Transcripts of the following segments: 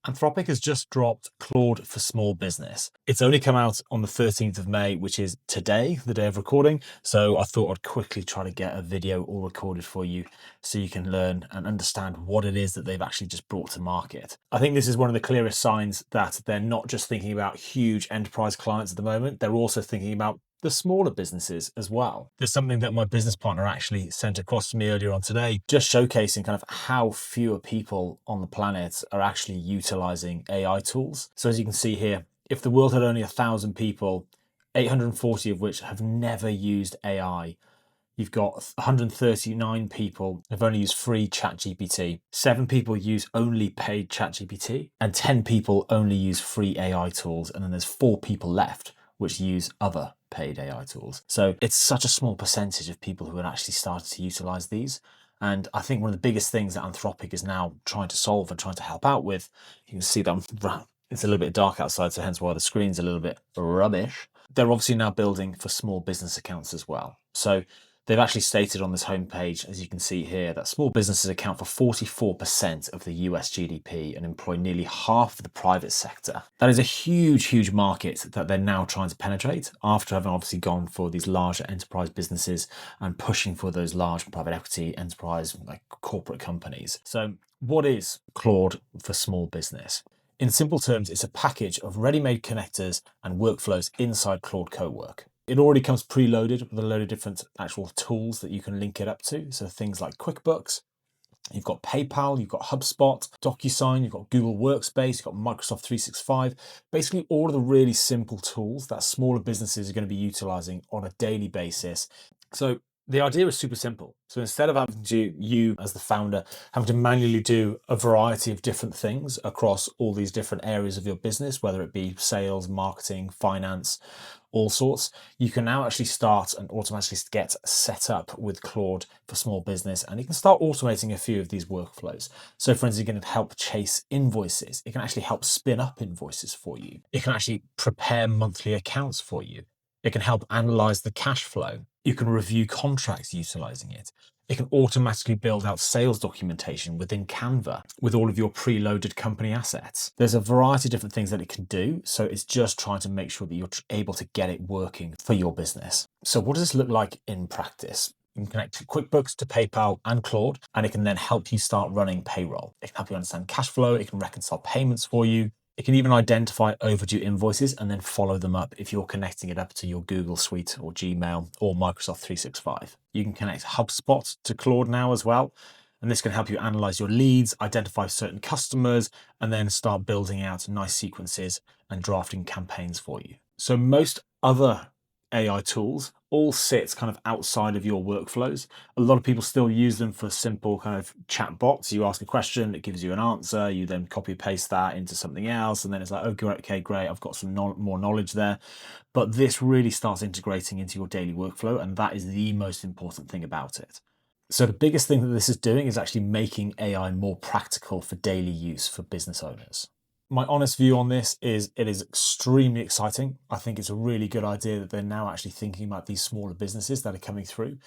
Anthropic has just dropped Claude for small business. It's only come out on the 13th of May, which is today, the day of recording. So I thought I'd quickly try to get a video all recorded for you so you can learn and understand what it is that they've actually just brought to market. I think this is one of the clearest signs that they're not just thinking about huge enterprise clients at the moment, they're also thinking about the smaller businesses as well. There's something that my business partner actually sent across to me earlier on today, just showcasing kind of how fewer people on the planet are actually utilizing AI tools. So as you can see here, if the world had only 1,000 people, 840 of which have never used AI, you've got 139 people have only used free ChatGPT, 7 people use only paid ChatGPT, and 10 people only use free AI tools, and then there's 4 people left which use other paid AI tools. So it's such a small percentage of people who have actually started to utilize these. And I think one of the biggest things that Anthropic is now trying to solve and trying to help out with, you can see that it's a little bit dark outside, so hence why the screen's a little bit rubbish. They're obviously now building for small business accounts as well. So they've actually stated on this homepage, as you can see here, that small businesses account for 44% of the US GDP and employ nearly half of the private sector. That is a huge, huge market that they're now trying to penetrate after having obviously gone for these larger enterprise businesses and pushing for those large private equity enterprise like corporate companies. So what is Claude for small business? In simple terms, it's a package of ready-made connectors and workflows inside Claude Cowork. It already comes preloaded with a load of different actual tools that you can link it up to. So things like QuickBooks, you've got PayPal, you've got HubSpot, DocuSign, you've got Google Workspace, you've got Microsoft 365, basically all of the really simple tools that smaller businesses are going to be utilizing on a daily basis. So the idea is super simple. So instead of having to, you as the founder, having to manually do a variety of different things across all these different areas of your business, whether it be sales, marketing, finance, all sorts, you can now actually start and automatically get set up with Claude for small business, and you can start automating a few of these workflows. So for instance, you can help chase invoices. It can actually help spin up invoices for you. It can actually prepare monthly accounts for you. It can help analyze the cash flow. You can review contracts utilizing it. It can automatically build out sales documentation within Canva with all of your preloaded company assets. There's a variety of different things that it can do. So it's just trying to make sure that you're able to get it working for your business. So what does this look like in practice? You can connect QuickBooks to PayPal and Claude, and it can then help you start running payroll. It can help you understand cash flow. It can reconcile payments for you. It can even identify overdue invoices and then follow them up if you're connecting it up to your Google Suite or Gmail or Microsoft 365. You can connect HubSpot to Claude now as well. And this can help you analyze your leads, identify certain customers, and then start building out nice sequences and drafting campaigns for you. So most other AI tools all sit kind of outside of your workflows. A lot of people still use them for simple kind of chat bots. You ask a question, it gives you an answer, you then copy paste that into something else, and then it's like, okay, great, I've got some more knowledge there. But this really starts integrating into your daily workflow, and that is the most important thing about it. So the biggest thing that this is doing is actually making AI more practical for daily use for business owners. My honest view on this is it is extremely exciting. I think it's a really good idea that they're now actually thinking about these smaller businesses that are coming through.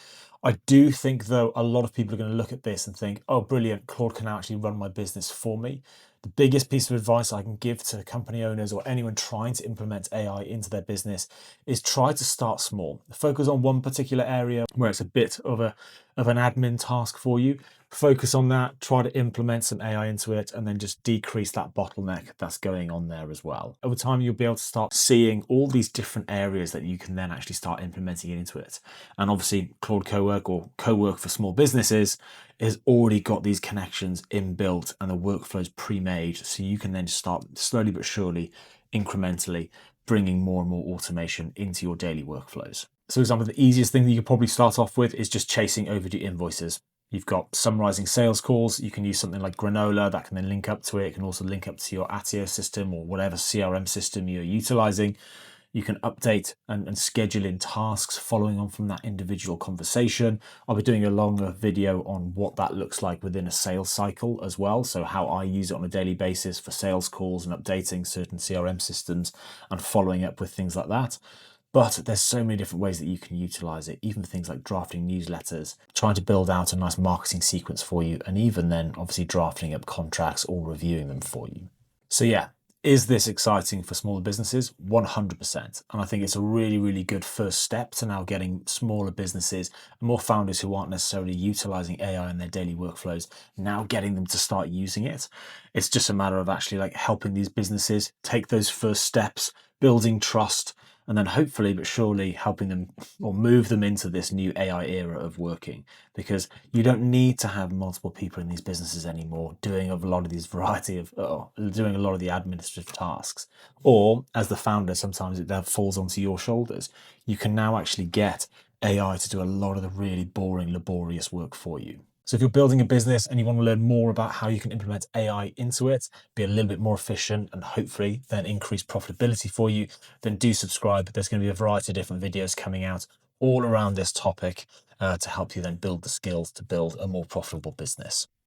I do think, though, a lot of people are going to look at this and think, oh, brilliant, Claude can now actually run my business for me. The biggest piece of advice I can give to company owners or anyone trying to implement AI into their business is try to start small. Focus on one particular area where it's a bit of an admin task for you. Focus on that, try to implement some AI into it, and then just decrease that bottleneck that's going on there as well. Over time, you'll be able to start seeing all these different areas that you can then actually start implementing into it. And obviously, Claude Cowork or Cowork for small businesses has already got these connections inbuilt and the workflows pre-made. So you can then just start slowly but surely, incrementally, bringing more and more automation into your daily workflows. So for example, the easiest thing that you could probably start off with is just chasing overdue invoices. You've got summarizing sales calls. You can use something like Granola that can then link up to it. It can also link up to your Attio system or whatever CRM system you're utilizing. You can update and schedule in tasks following on from that individual conversation. I'll be doing a longer video on what that looks like within a sales cycle as well. So how I use it on a daily basis for sales calls and updating certain CRM systems and following up with things like that. But there's so many different ways that you can utilize it, even things like drafting newsletters, trying to build out a nice marketing sequence for you, and even then obviously drafting up contracts or reviewing them for you. So yeah, is this exciting for smaller businesses? 100%. And I think it's a really, really good first step to now getting smaller businesses, more founders who aren't necessarily utilizing AI in their daily workflows, now getting them to start using it. It's just a matter of actually like helping these businesses take those first steps, building trust, and then hopefully but surely helping them or move them into this new AI era of working, because you don't need to have multiple people in these businesses anymore doing a lot of these variety of doing a lot of the administrative tasks, or as the founder sometimes that falls onto your shoulders. You can now actually get AI to do a lot of the really boring, laborious work for you. So if you're building a business and you want to learn more about how you can implement AI into it, be a little bit more efficient and hopefully then increase profitability for you, then do subscribe. There's going to be a variety of different videos coming out all around this topic to help you then build the skills to build a more profitable business.